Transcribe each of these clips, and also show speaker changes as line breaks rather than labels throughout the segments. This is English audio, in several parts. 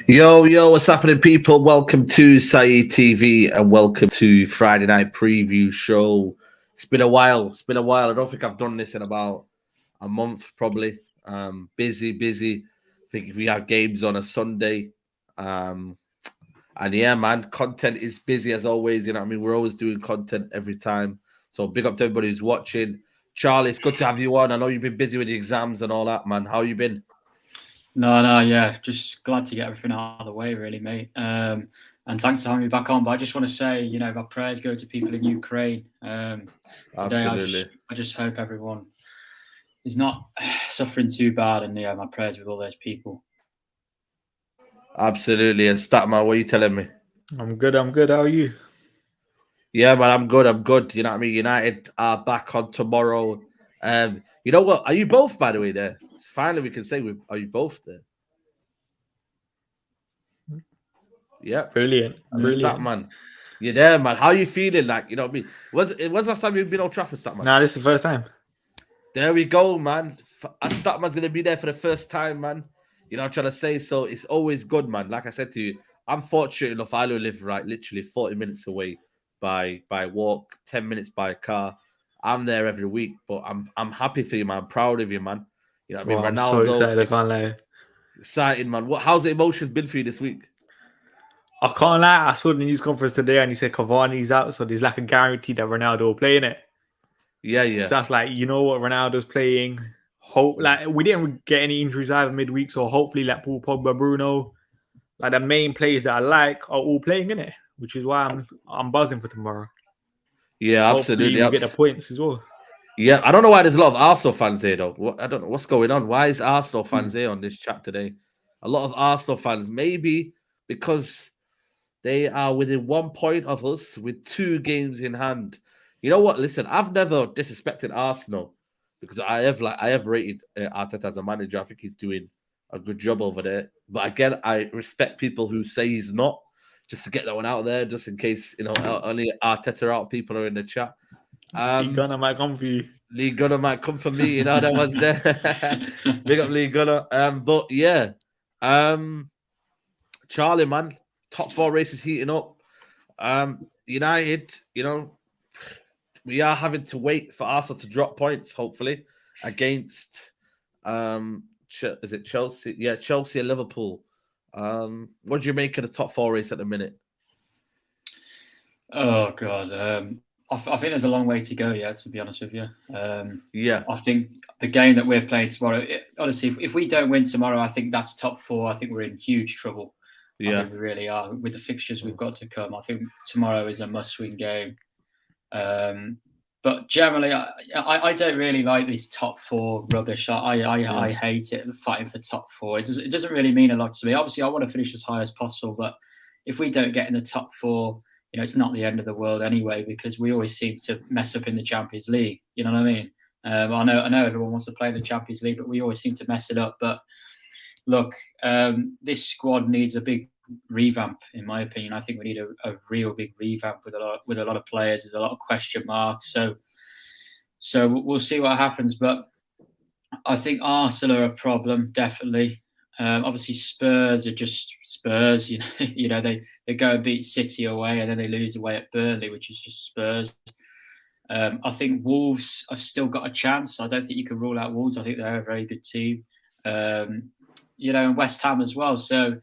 Yo, what's happening, people? Welcome to Saeed TV and welcome to Friday Night Preview Show. It's been a while. I don't think I've done this in about a month, probably. Busy. I think we have games on a Sunday. And yeah, man, content is busy as always. You know what I mean? We're always doing content every time. So big up to everybody who's watching. Charlie, it's good to have you on. I know you've been busy with the exams and all that, man. How you been?
Yeah, just glad to get everything out of the way, really, mate. And thanks for having me back on. But I just want to say, my prayers go to people in Ukraine. Today,
Absolutely.
I just hope everyone is not suffering too bad, and my prayers with all those people.
Absolutely. And Statman, what are you telling me?
I'm good. How are you?
Yeah, man, I'm good. You know what I mean? United are back on tomorrow. You know what? Are you both, by the way, there? Finally, we can say, are you both there? Yeah.
Brilliant.
Statman. You're there, man. How are you feeling? Like, you know what I mean? When's the last time you've been on Trafford, Statman?
Nah, this is the first time.
There we go, man. Statman's going to be there for the first time, man. You know what I'm trying to say? So it's always good, man. Like I said to you, I'm fortunate enough. I live literally 40 minutes away by walk, 10 minutes by car. I'm there every week, but I'm happy for you, man. I'm proud of you, man. You know what I mean?
I'm
Ronaldo,
so excited. I can't lie.
Exciting, man. How's the emotions been for you this week?
I can't lie. I saw the news conference today and he said Cavani's out, so there's like a guarantee that Ronaldo will play in it.
Yeah.
So that's like, you know what, Ronaldo's playing. We didn't get any injuries either midweek, so hopefully like Paul Pogba, Bruno, like the main players that I like are all playing in it, which is why I'm buzzing for tomorrow.
Yeah, absolutely.
Hopefully we get the points as well.
Yeah, I don't know why there's a lot of Arsenal fans here, though. I don't know what's going on. Why is Arsenal fans here on this chat today? A lot of Arsenal fans, maybe because they are within 1 point of us with 2 games in hand. You know what? Listen, I've never disrespected Arsenal because I have rated Arteta as a manager. I think he's doing a good job over there. But again, I respect people who say he's not. Just to get that one out there, just in case only Arteta out people are in the chat.
Lee Gunner might come for you.
Lee Gunner might come for me. You know that was there. Big up Lee Gunner. But yeah, Charlie, man, top 4 races heating up. United, we are having to wait for Arsenal to drop points, hopefully, against is it Chelsea? Yeah, Chelsea and Liverpool. What do you make of the top 4 race at the minute?
Oh God, I think there's a long way to go yet, to be honest with you.
Yeah,
I think the game that we're playing tomorrow, honestly, if we don't win tomorrow, I think that's top 4. I think we're in huge trouble.
Yeah,
I think we really are with the fixtures we've got to come. I think tomorrow is a must-win game. But generally, I don't really like this top 4 rubbish. I hate it, fighting for top 4. It doesn't really mean a lot to me. Obviously, I want to finish as high as possible, but if we don't get in the top 4, it's not the end of the world anyway, because we always seem to mess up in the Champions League. You know what I mean? I know everyone wants to play in the Champions League, but we always seem to mess it up. But look, this squad needs a big revamp, in my opinion. I think we need a real big revamp with a lot of players. There's a lot of question marks. So we'll see what happens. But I think Arsenal are a problem, definitely. Obviously, Spurs are just Spurs. They go and beat City away, and then they lose away at Burnley, which is just Spurs. I think Wolves have still got a chance. I don't think you can rule out Wolves. I think they're a very good team. And West Ham as well. So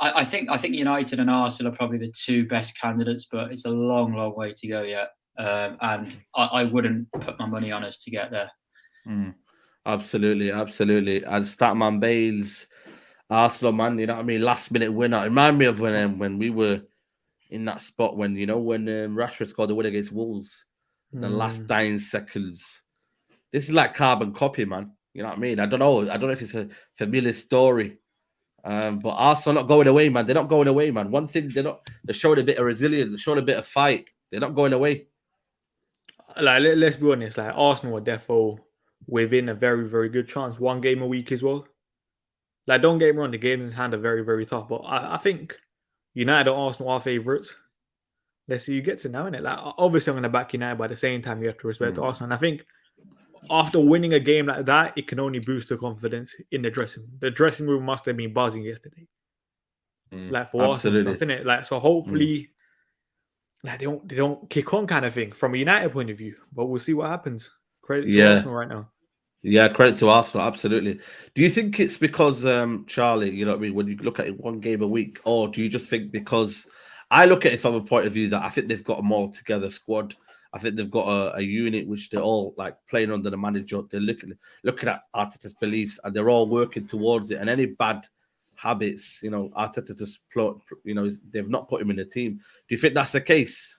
I think United and Arsenal are probably the 2 best candidates, but it's a long, long way to go yet. And I wouldn't put my money on us to get there.
Absolutely. And Statman Bales, Arsenal, man, you know what I mean? Last minute winner. Remind me of when we were in that spot when Rashford scored the win against Wolves, the last dying seconds. This is like carbon copy, man. You know what I mean? I don't know if it's a familiar story. But Arsenal not going away, man. They're not going away, man. One thing they're showing a bit of resilience, they're showing a bit of fight. They're not going away.
Like, let's be honest, like Arsenal are defo within a very, very good chance. 1 game a week as well. Like, don't get me wrong, the game in hand are very, very tough. But I think United and Arsenal are favourites. Let's see who gets it now, innit? Like, obviously I'm going to back United, but at the same time you have to respect Arsenal. And I think after winning a game like that, it can only boost the confidence in the dressing room. The dressing room must have been buzzing yesterday. like for Arsenal
Absolutely.
stuff, innit? Like, so hopefully, like they don't kick on kind of thing from a United point of view. But we'll see what happens. Credit to Arsenal right now.
Yeah, credit to Arsenal, absolutely. Do you think it's because Charlie, you know what I mean, when you look at it one game a week, or do you just think because I look at it from a point of view that I think they've got a more together squad. I think they've got a unit which they're all like playing under the manager. They're looking at Arteta's beliefs and they're all working towards it. And any bad habits, you know, Arteta just they've not put him in the team. Do you think that's the case?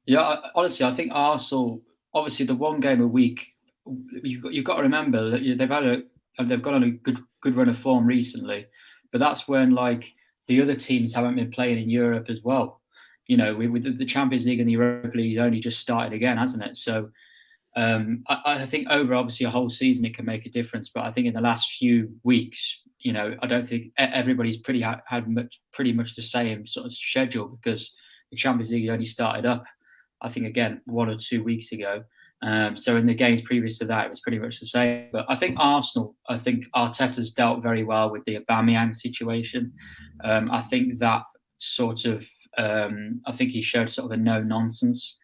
Yeah, honestly, I think Arsenal, obviously the one game a week, you've got to remember that they've gone on a good run of form recently, but that's when like the other teams haven't been playing in Europe as well. You know, with the Champions League and the Europa League only just started again, hasn't it? So I think over obviously a whole season it can make a difference, but I think in the last few weeks, you know, I don't think everybody's pretty much the same sort of schedule because the Champions League only started up, I think, again 1 or 2 weeks ago. So in the games previous to that, it was pretty much the same. But I think Arteta's dealt very well with the Aubameyang situation. I think that sort of, I think he showed sort of a no-nonsense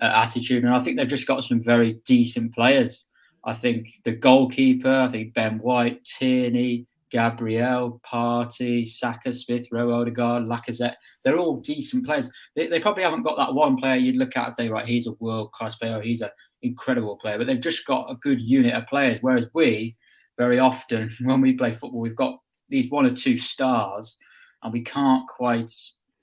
attitude. And I think they've just got some very decent players. I think the goalkeeper, I think Ben White, Tierney, Gabriel, Partey, Saka, Smith Rowe, Odegaard, Lacazette, they're all decent players. They probably haven't got that one player you'd look at and say, right, he's a world-class player, he's an incredible player, but they've just got a good unit of players. Whereas we, very often, when we play football, we've got these 1 or 2 stars and we can't quite,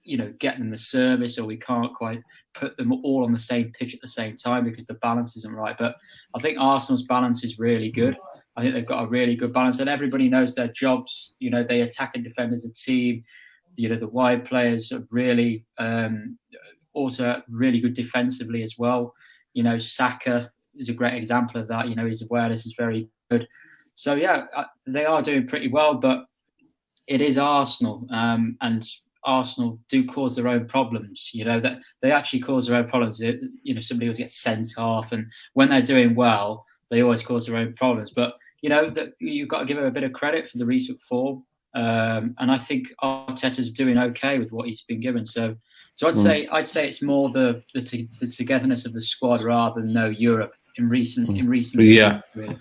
you know, get them the service, or we can't quite put them all on the same pitch at the same time because the balance isn't right. But I think Arsenal's balance is really good. I think they've got a really good balance, and everybody knows their jobs. You know, they attack and defend as a team. You know, the wide players are really also really good defensively as well. You know, Saka is a great example of that. You know, his awareness is very good. So yeah, they are doing pretty well, but it is Arsenal, and Arsenal do cause their own problems. You know, that they actually cause their own problems. You know, somebody always gets sent off, and when they're doing well, they always cause their own problems. But you know, that you've got to give him a bit of credit for the recent form, and I think Arteta's doing okay with what he's been given. So I'd say it's more the togetherness of the squad rather than Europe in recent.
Yeah.
Really.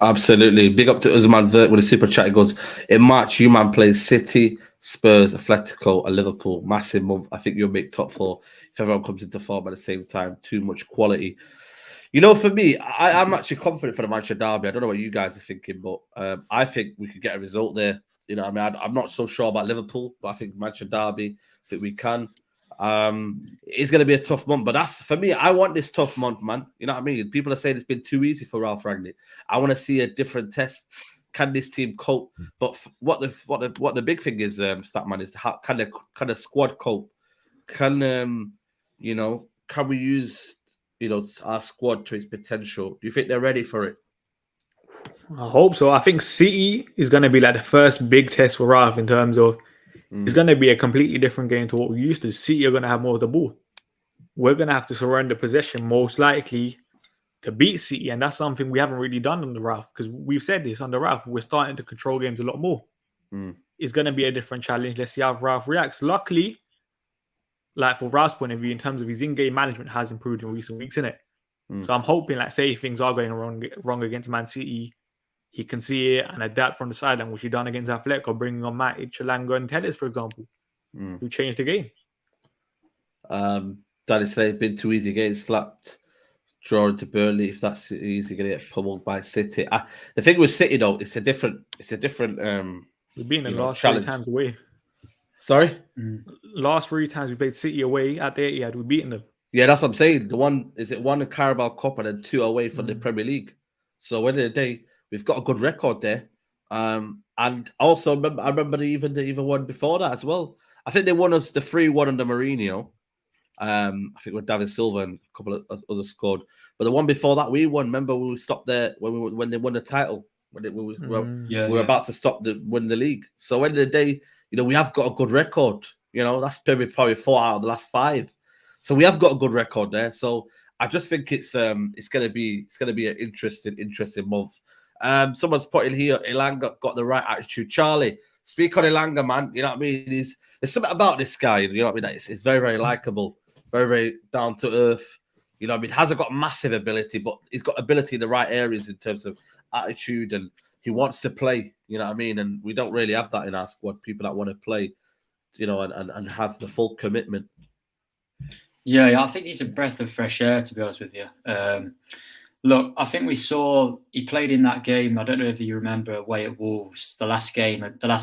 Absolutely. Big up to Usman Vert with a super chat. He goes, in March, you man plays City, Spurs, Atletico, and Liverpool. Massive month. I think you'll make top 4 if everyone comes into form at the same time. Too much quality. You know, for me, I'm actually confident for the Manchester derby. I don't know what you guys are thinking, but I think we could get a result there. You know, I mean, I'm not so sure about Liverpool, but I think Manchester derby, I think we can. It's going to be a tough month, but that's for me. I want this tough month, man. You know what I mean? People are saying it's been too easy for Ralph Rangnick. I want to see a different test. Can this team cope? But what the big thing is, Statman, is how can the squad cope? Can can we use our squad to its potential? Do you think they're ready for it?
I hope so. I think City is going to be like the first big test for Ralph in terms of it's going to be a completely different game to what we used to. City are going to have more of the ball. We're going to have to surrender possession most likely to beat City, and that's something we haven't really done under Ralph, because we've said this under Ralph. We're starting to control games a lot more. It's going to be a different challenge. Let's see how Ralph reacts. Luckily, like for Ralph's point of view, in terms of his in-game management has improved in recent weeks, innit? So I'm hoping, like, say if things are going wrong against Man City, he can see it and adapt from the sideline, which he done against Atletico, bringing on Matic, Elanga, and Telles, for example, who changed the game.
Danny said it's been too easy getting slapped, drawing to Burnley. If that's easy, going to get pummeled by City. The thing with City though, it's a different.
We've been the last
challenge.
3 times away.
Sorry,
last 3 times we played City away at the Etihad, we've beaten them.
Yeah, that's what I'm saying. one in Carabao Cup and then 2 away from the Premier League. So at the end of the day, we've got a good record there. And also, I remember even one before that as well. I think they won us the 3-1 under Mourinho. I think with David Silva and a couple of others scored. But the one before that, we won. Remember, we stopped there when they won the title. We were about to win the league. So at the end of the day, we have got a good record. That's probably 4 out of the last 5. So we have got a good record there. So I just think it's gonna be an interesting month. Someone's put in here, Elanga got the right attitude. Charlie, speak on Elanga, man. You know what I mean? There's something about this guy. You know what I mean? That it's very, very likable, very, very down to earth. You know what I mean? Hasn't got massive ability, but he's got ability in the right areas in terms of attitude, and he wants to play. You know what I mean? And we don't really have that in our squad. People that want to play, you know, and have the full commitment.
Yeah, I think he's a breath of fresh air, to be honest with you. Look, I think we saw he played in that game. I don't know if you remember away at Wolves, the last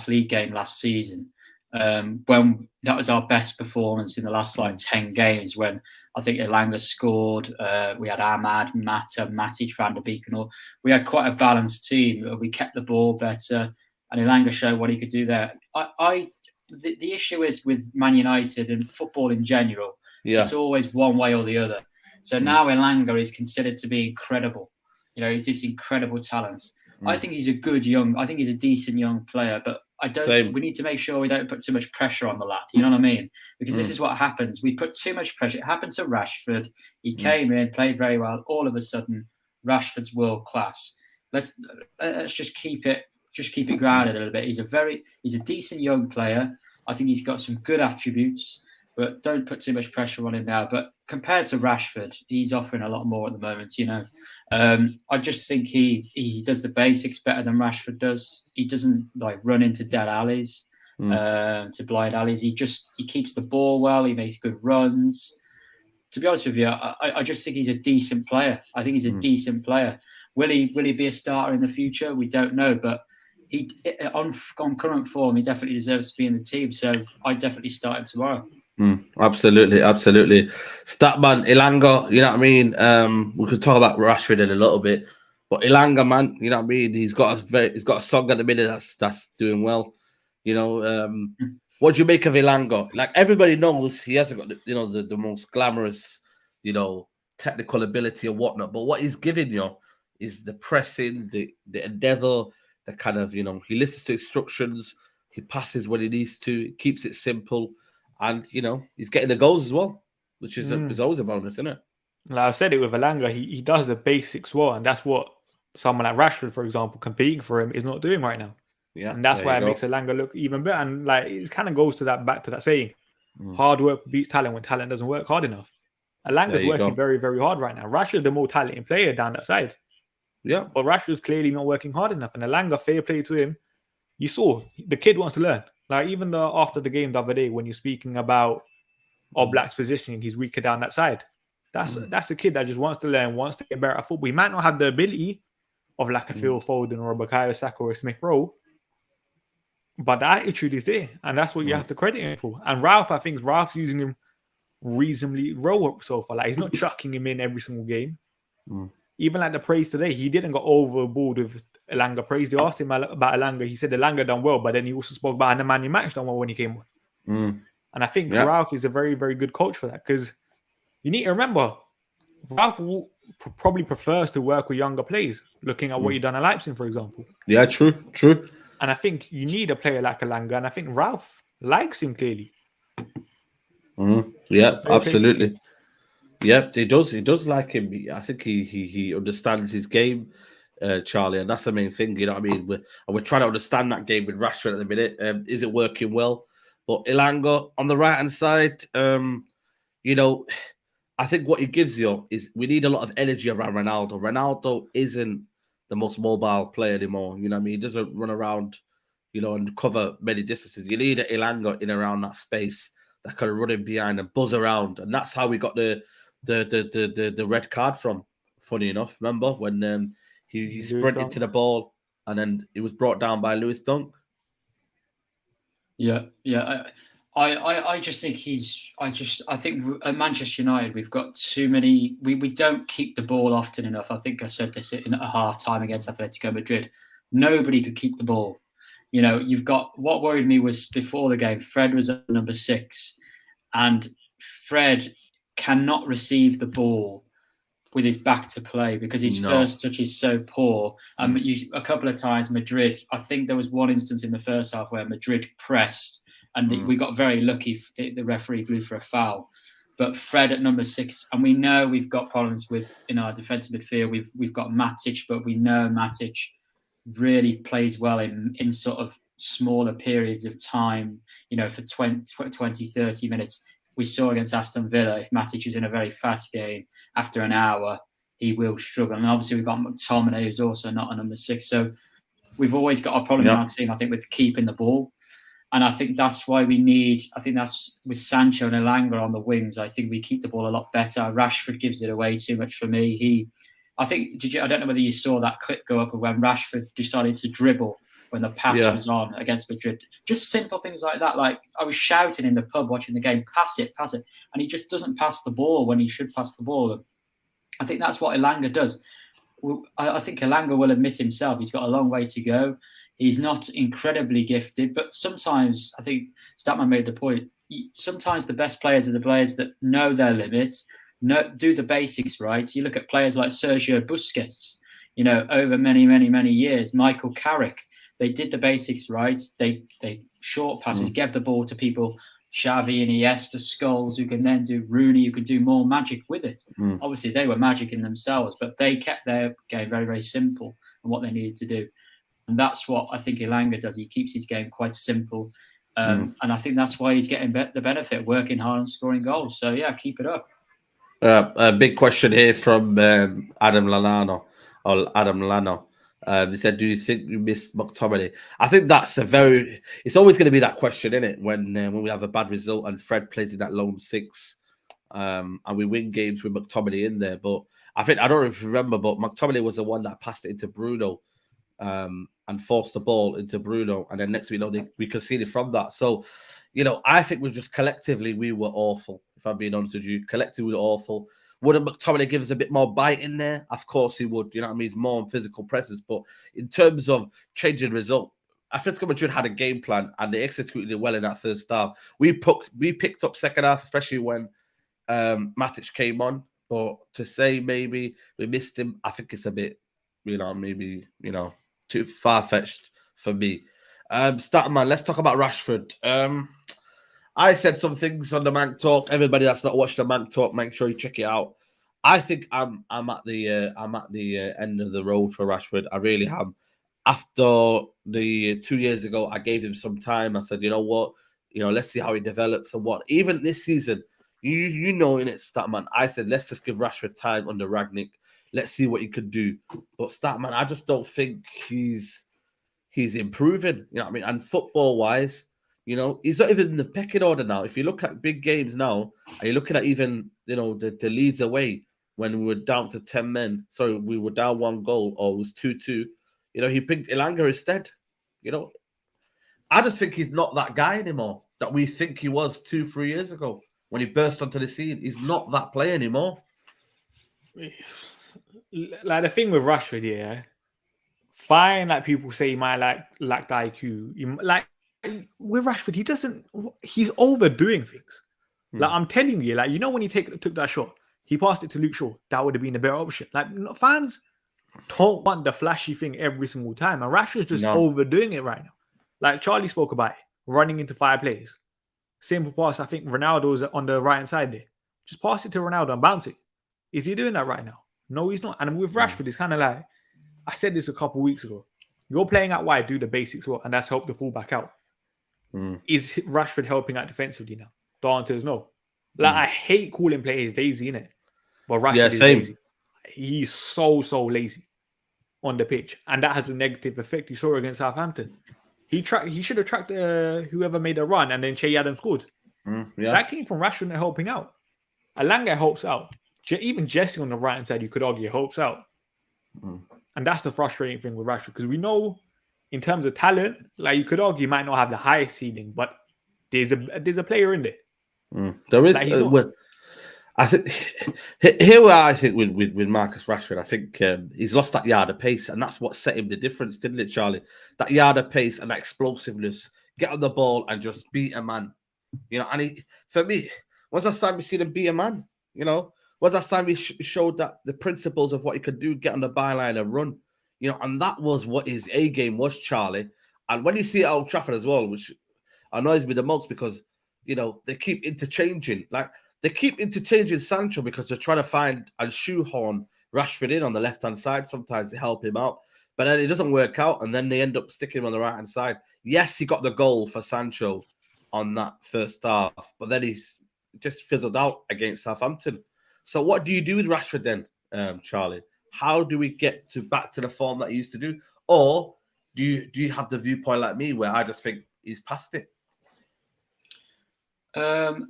league game last season, when that was our best performance in the last 10 games. When I think Elanga scored, we had Ahmad, Mata, Matic, Van der Beek, and all. We had quite a balanced team. We kept the ball better, and Elanga showed what he could do there. The issue is with Man United and football in general.
Yeah.
It's always one way or the other. So now Elanga is considered to be incredible. You know, he's this incredible talent. I think he's a decent young player, but we need to make sure we don't put too much pressure on the lad. You know what I mean? Because this is what happens. We put too much pressure. It happened to Rashford. He came in, played very well. All of a sudden, Rashford's world class. Let's just keep it grounded a little bit. He's a decent young player. I think he's got some good attributes, but don't put too much pressure on him now. But compared to Rashford, he's offering a lot more at the moment, you know. I just think he does the basics better than Rashford does. He doesn't run into dead alleys, to blind alleys. He keeps the ball well. He makes good runs. To be honest with you, I just think he's a decent player. I think he's a decent player. Will he be a starter in the future? We don't know, but on current form, he definitely deserves to be in the team. So I definitely start him tomorrow.
Absolutely. Statman, Elanga, you know what I mean? We could talk about Rashford in a little bit, but Elanga, man, you know what I mean? He's got a song at the minute that's doing well. You know, what do you make of Elanga? Like, everybody knows he hasn't got the most glamorous, you know, technical ability or whatnot, but what he's giving you is the pressing, the endeavor, the kind of, you know, he listens to instructions, he passes when he needs to, he keeps it simple. And, you know, he's getting the goals as well, which is always a bonus, isn't it?
Like I said it with Elanga, he does the basics well. And that's what someone like Rashford, for example, competing for him is not doing right now. Yeah, and that's why it makes Elanga look even better. And it kind of goes back to that saying, hard work beats talent when talent doesn't work hard enough. Elanga's working very, very hard right now. Rashford's the more talented player down that side.
Yeah.
But Rashford's clearly not working hard enough. And Elanga, fair play to him. You saw the kid wants to learn. Like, even after the game the other day, when you're speaking about Black's positioning, he's weaker down that side. That's a kid that just wants to learn, wants to get better at football. He might not have the ability of like a Phil Foden or a Bukayo Saka or a Smith Rowe, but the attitude is there, and that's what you have to credit him for. And I think Ralph's using him reasonably well so far. Like, he's not chucking him in every single game. Even like the praise today, he didn't go overboard with Elanga praise. They asked him about Elanga. He said Elanga done well, but then he also spoke about Nemanja Matic done well when he came on. And I think Ralph is a very, very good coach for that, because you need to remember, Ralph probably prefers to work with younger players, looking at what he done at Leipzig, for example.
Yeah, true.
And I think you need a player like Elanga, and I think Ralph likes him clearly.
Yeah, absolutely. Yeah, he does. He does like him. I think he understands his game, Charlie, and that's the main thing. You know what I mean? We're trying to understand that game with Rashford at the minute. Is it working well? But Elanga on the right hand side, you know, I think what he gives you is we need a lot of energy around Ronaldo. Ronaldo isn't the most mobile player anymore. You know what I mean? He doesn't run around, you know, and cover many distances. You need an Elanga in around that space that can run in behind and buzz around, and that's how we got the red card from. Funny enough, remember when he sprinted to the ball and then it was brought down by Lewis Dunk.
Yeah. I just think I think at Manchester United we've got too many. We don't keep the ball often enough. I think I said this in a half time against Atletico Madrid. Nobody could keep the ball. You know, you've got, what worried me was before the game, Fred was at number 6, and Fred cannot receive the ball with his back to play because his first touch is so poor. A couple of times Madrid, I think there was one instance in the first half where Madrid pressed and we got very lucky. The referee blew for a foul. But Fred at number 6, and we know we've got problems in our defensive midfield. We've got Matic, but we know Matic really plays well in sort of smaller periods of time, for 20, 30 minutes. We saw against Aston Villa, if Matic is in a very fast game, after an hour, he will struggle. And obviously we've got McTominay, who's also not a number 6. So we've always got a problem in our team, I think, with keeping the ball. And I think that's why that's with Sancho and Elanga on the wings. I think we keep the ball a lot better. Rashford gives it away too much for me. I don't know whether you saw that clip go up of when Rashford decided to dribble when the pass was on against Madrid. Just simple things like that. Like, I was shouting in the pub watching the game, pass it. And he just doesn't pass the ball when he should pass the ball. And I think that's what Elanga does. I think Elanga will admit himself he's got a long way to go. He's not incredibly gifted, but sometimes, I think Statman made the point, sometimes the best players are the players that know their limits, do the basics right. You look at players like Sergio Busquets, over many, many, many years, Michael Carrick, they did the basics right. They short passes, gave the ball to people, Xavi and Iniesta, Scholes, who can then do Rooney, who can do more magic with it. Obviously, they were magic in themselves, but they kept their game very, very simple and what they needed to do. And that's what I think Elanga does. He keeps his game quite simple. And I think that's why he's getting the benefit, working hard and scoring goals. So, yeah, keep it up.
A big question here from Adam Lano. He said, do you think we missed McTominay? I think that's it's always going to be that question, isn't it? When we have a bad result and Fred plays in that lone 6 and we win games with McTominay in there. But I don't know if you remember, but McTominay was the one that passed it into Bruno and forced the ball into Bruno. And then next we know we conceded from that. So, I think we were awful. If I'm being honest with you, collectively we were awful. Wouldn't McTominay give us a bit more bite in there? Of course he would. You know what I mean? He's more on physical presence. But in terms of changing result, Atletico Madrid had a game plan and they executed it well in that first half. We picked up second half, especially when Matic came on. But to say maybe we missed him, I think it's a bit, too far-fetched for me. Statman, let's talk about Rashford. I said some things on the Mank Talk. Everybody that's not watched the Mank Talk, make sure you check it out. I think I'm at the end of the road for Rashford. I really am. After the 2 years ago, I gave him some time. I said, you know what, let's see how he develops and what. Even this season, in it, Statman, I said let's just give Rashford time under Ragnick. Let's see what he could do. But Statman, I just don't think he's improving. You know what I mean? And football-wise, he's not even in the pecking order now. If you look at big games now, and you're looking at even, the Leeds away when we were down to 10 men. So we were down 1 goal, or it was 2-2. He picked Elanga instead. I just think he's not that guy anymore that we think he was 2-3 years ago when he burst onto the scene. He's not that player anymore.
Like the thing with Rashford, yeah. Fine, like people say he might lack the IQ. With Rashford, he's overdoing things. Like, I'm telling you, when he took that shot, he passed it to Luke Shaw. That would have been a better option. Like, fans don't want the flashy thing every single time. And Rashford's just overdoing it right now. Like Charlie spoke about it, running into 5 players. Simple pass. I think Ronaldo's on the right hand side there. Just pass it to Ronaldo and bounce it. Is he doing that right now? No, he's not. And with Rashford, it's kind of like, I said this a couple of weeks ago. You're playing out wide, do the basics well, and that's help the fullback out. Is Rashford helping out defensively now? The answer is no. I hate calling players lazy, innit? But Rashford is lazy. He's so lazy on the pitch. And that has a negative effect. You saw it against Southampton. He should have tracked whoever made a run and then Che Adams scored. That came from Rashford and helping out. Elanga helps out. Even Jesse on the right-hand side, you could argue, helps out. And that's the frustrating thing with Rashford, because we know in terms of talent, you could argue he might not have the highest ceiling, but there's a player in there.
There is. I think here we are. I think with Marcus Rashford, I think he's lost that yard of pace, and that's what set him the difference, didn't it, Charlie? That yard of pace and that explosiveness, get on the ball and just beat a man. And for me, when's the last time we seen him beat a man? Was that time he showed that the principles of what he could do, get on the byline and run, and that was what his A game was, Charlie. And when you see it at Old Trafford as well, which annoys me the most because, they keep interchanging. They keep interchanging Sancho because they're trying to find and shoehorn Rashford in on the left-hand side sometimes to help him out. But then it doesn't work out, and then they end up sticking him on the right-hand side. Yes, he got the goal for Sancho on that first half, but then he's just fizzled out against Southampton. So what do you do with Rashford then, Charlie? How do we get back to the form that he used to do? Or do you have the viewpoint like me where I just think he's past it?
Well,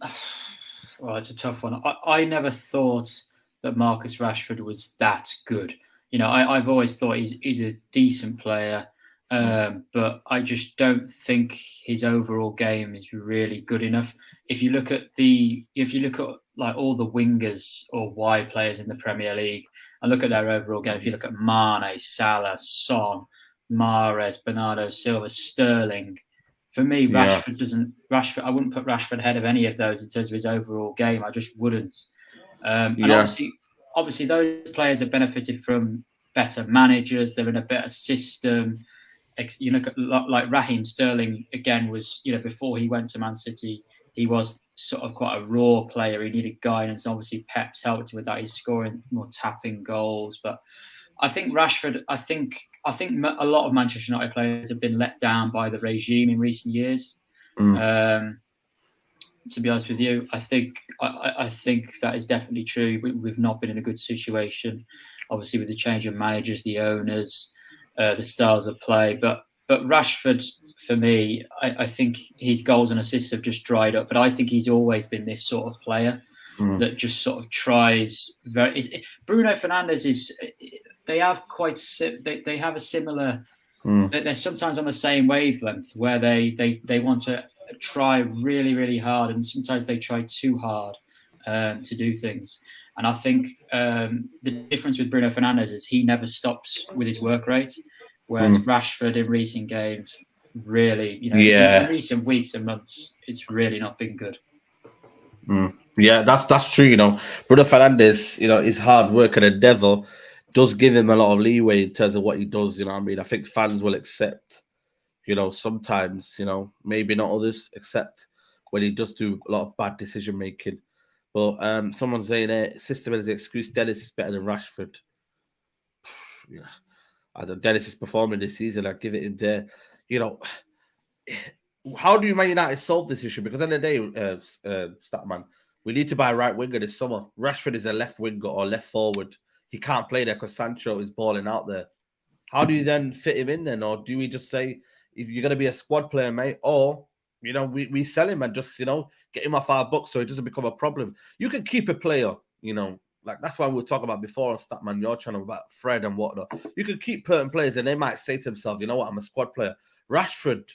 it's a tough one. I never thought that Marcus Rashford was that good. I've always thought he's a decent player, but I just don't think his overall game is really good enough. If you look at like all the wingers or wide players in the Premier League, and look at their overall game. If you look at Mane, Salah, Son, Mahrez, Bernardo Silva, Sterling. For me, Rashford. I wouldn't put Rashford ahead of any of those in terms of his overall game. I just wouldn't. And obviously, those players have benefited from better managers. They're in a better system. You look at like Raheem Sterling again was, before he went to Man City, he was sort of quite a raw player. He needed guidance. Obviously, Pep's helped him with that. He's scoring more tapping goals. But I think Rashford, I think a lot of Manchester United players have been let down by the regime in recent years. To be honest with you, I think that is definitely true. We've not been in a good situation, obviously with the change of managers, the owners, the styles of play. But Rashford, for me, I think his goals and assists have just dried up. But I think he's always been this sort of player that just sort of tries Bruno Fernandes is. They have they have a similar. They're sometimes on the same wavelength where they want to try really, really hard, and sometimes they try too hard to do things. And I think the difference with Bruno Fernandes is he never stops with his work rate, whereas Rashford in recent games really, in recent weeks and months, it's really not been good.
Yeah, that's true. Bruno Fernandes, his hard work and endeavour does give him a lot of leeway in terms of what he does. You know what I mean? I think fans will accept, sometimes, maybe not others, except when he does do a lot of bad decision making. But someone's saying system as an excuse, Dennis is better than Rashford. I don't. Dennis is performing this season. I give it him there. How do Man United solve this issue? Because at the end of the day, Statman, we need to buy a right winger this summer. Rashford is a left winger or left forward. He can't play there because Sancho is balling out there. How do you then fit him in then? Or do we just say, if you're going to be a squad player, mate, or, we sell him and just, get him off our books so it doesn't become a problem. You can keep a player, like that's why we were talking about before on Statman, your channel, about Fred and whatnot. You can keep certain players and they might say to themselves, you know what, I'm a squad player. Rashford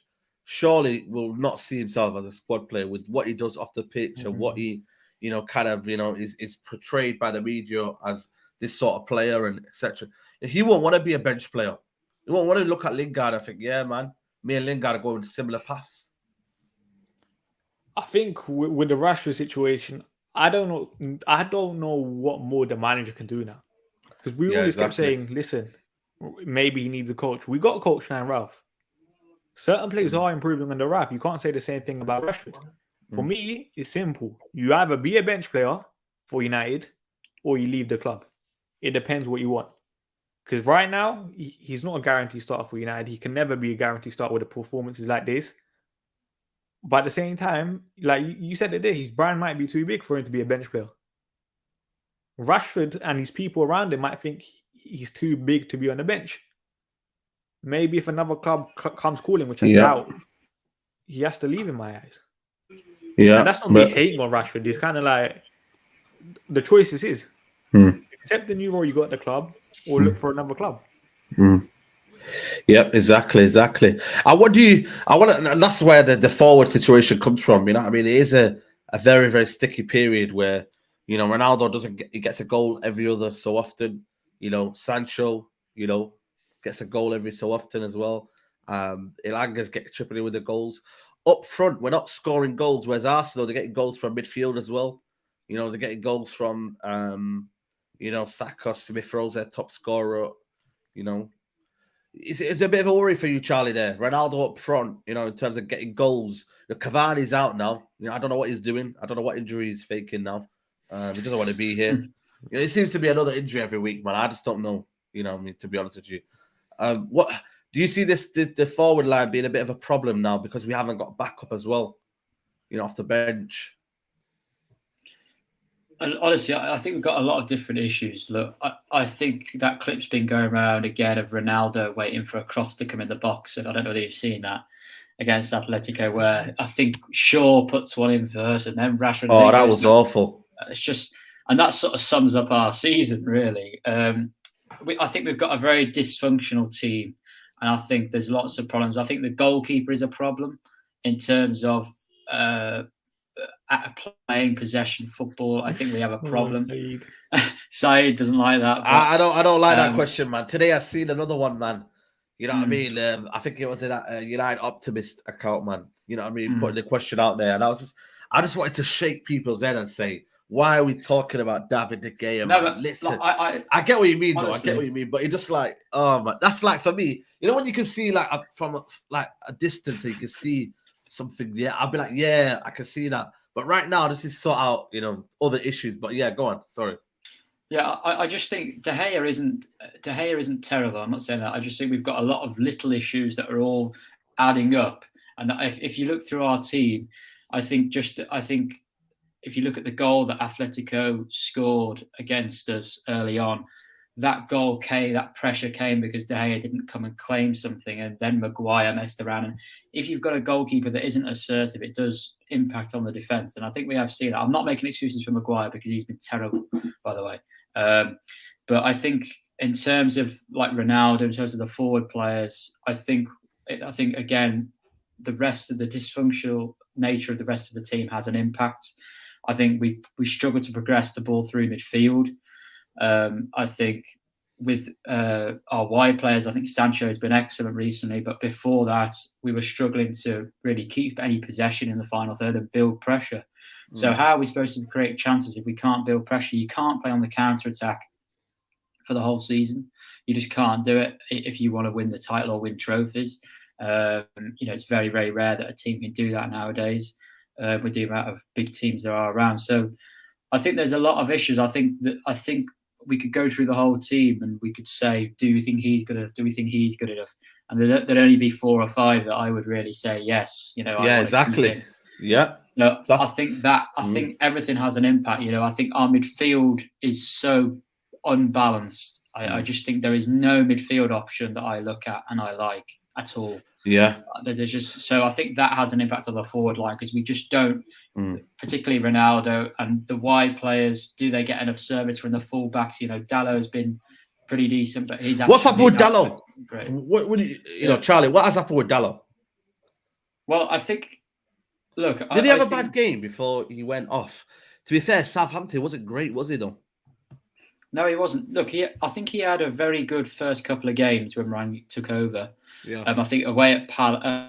surely will not see himself as a squad player with what he does off the pitch and what he, is portrayed by the media as this sort of player and etc. He won't want to be a bench player. He won't want to look at Lingard and think, yeah, man, me and Lingard are going to similar paths.
I think with the Rashford situation, I don't know what more the manager can do now. Because we always kept saying, listen, maybe he needs a coach. We got a coach now, Ralph. Certain players are improving under Ralph. You can't say the same thing about Rashford. For me, it's simple. You either be a bench player for United or you leave the club. It depends what you want. Because right now, he's not a guaranteed starter for United. He can never be a guaranteed starter with performances like this. But at the same time, like you said today, his brand might be too big for him to be a bench player. Rashford and his people around him might think he's too big to be on the bench. Maybe if another club comes calling, which I doubt, he has to leave in my eyes. Yeah, and that's not me hating on Rashford. It's kind of like the choice is his. Accept the new role you got at the club or look for another club.
Yep, exactly. And that's where the forward situation comes from. You know what I mean? It is a very, very sticky period where, Ronaldo he gets a goal every other so often. Sancho, gets a goal every so often as well. Elanga's getting chipping in with the goals. Up front, we're not scoring goals, whereas Arsenal, they're getting goals from midfield as well. They're getting goals from, Saka, Smith Rowe's their top scorer. It's a bit of a worry for you, Charlie, there. Ronaldo up front, in terms of getting goals. Cavani's out now. I don't know what he's doing. I don't know what injury he's faking now. He doesn't want to be here. It seems to be another injury every week, man. I just don't know, to be honest with you. What Do you see the forward line being a bit of a problem now because we haven't got backup as well, off the bench?
And honestly, I think we've got a lot of different issues. Look, I think that clip's been going around again of Ronaldo waiting for a cross to come in the box, and I don't know if you've seen that against Atletico, where I think Shaw puts one in first, and then Rashford.
Oh, that was awful.
It's just, and that sort of sums up our season, really. I think we've got a very dysfunctional team, and I think there's lots of problems. I think the goalkeeper is a problem in terms of playing possession football. I think we have a problem. Saeed doesn't like that. But,
I don't like that question, man. Today I seen another one, man. You know what I mean? I think it was in that United Optimist account, man. You know what I mean? Putting the question out there, and I just wanted to shake people's head and say, why are we talking about David De Gea?
No,
man?
but
listen,
I
get what you mean,
honestly,
though. I get what you mean, but it's just like, oh man, that's like for me. You know when you can see like from a distance, you can see something. Yeah, I'll be like, yeah, I can see that. But right now, this is sort out, other issues. But yeah, go on. Sorry.
Yeah, I just think De Gea isn't terrible. I'm not saying that. I just think we've got a lot of little issues that are all adding up. And if you look through our team, I think if you look at the goal that Atletico scored against us early on, that goal came, that pressure came because De Gea didn't come and claim something, and then Maguire messed around. And if you've got a goalkeeper that isn't assertive, it does impact on the defence. And I think we have seen that. I'm not making excuses for Maguire because he's been terrible, by the way. But I think in terms of like Ronaldo, in terms of the forward players, I think again, the rest of the dysfunctional nature of the rest of the team has an impact. I think we struggle to progress the ball through midfield. I think with our wide players, I think Sancho has been excellent recently, but before that, we were struggling to really keep any possession in the final third and build pressure. So how are we supposed to create chances if we can't build pressure? You can't play on the counter-attack for the whole season. You just can't do it if you want to win the title or win trophies. It's very, very rare that a team can do that nowadays with the amount of big teams there are around. So I think there's a lot of issues. I think we could go through the whole team and we could say, do we think he's good enough? Do we think he's good enough? And there'd only be 4 or 5 that I would really say yes.
Yeah, exactly. Yeah.
No, I think everything has an impact. I think our midfield is so unbalanced. I just think there is no midfield option that I look at and I like at all.
Yeah.
There's just, so I think that has an impact on the forward line because we just don't, particularly Ronaldo and the wide players, do they get enough service from the fullbacks? Dallo has been pretty decent, but what's
happened with Dallo?
Great.
What would Charlie? What has happened with Dallo?
Well, I think. Look,
did he have a bad game before he went off? To be fair, Southampton wasn't great, was he though?
No, he wasn't. Look, I think he had a very good first couple of games when Ryan took over.
Yeah.
I think away at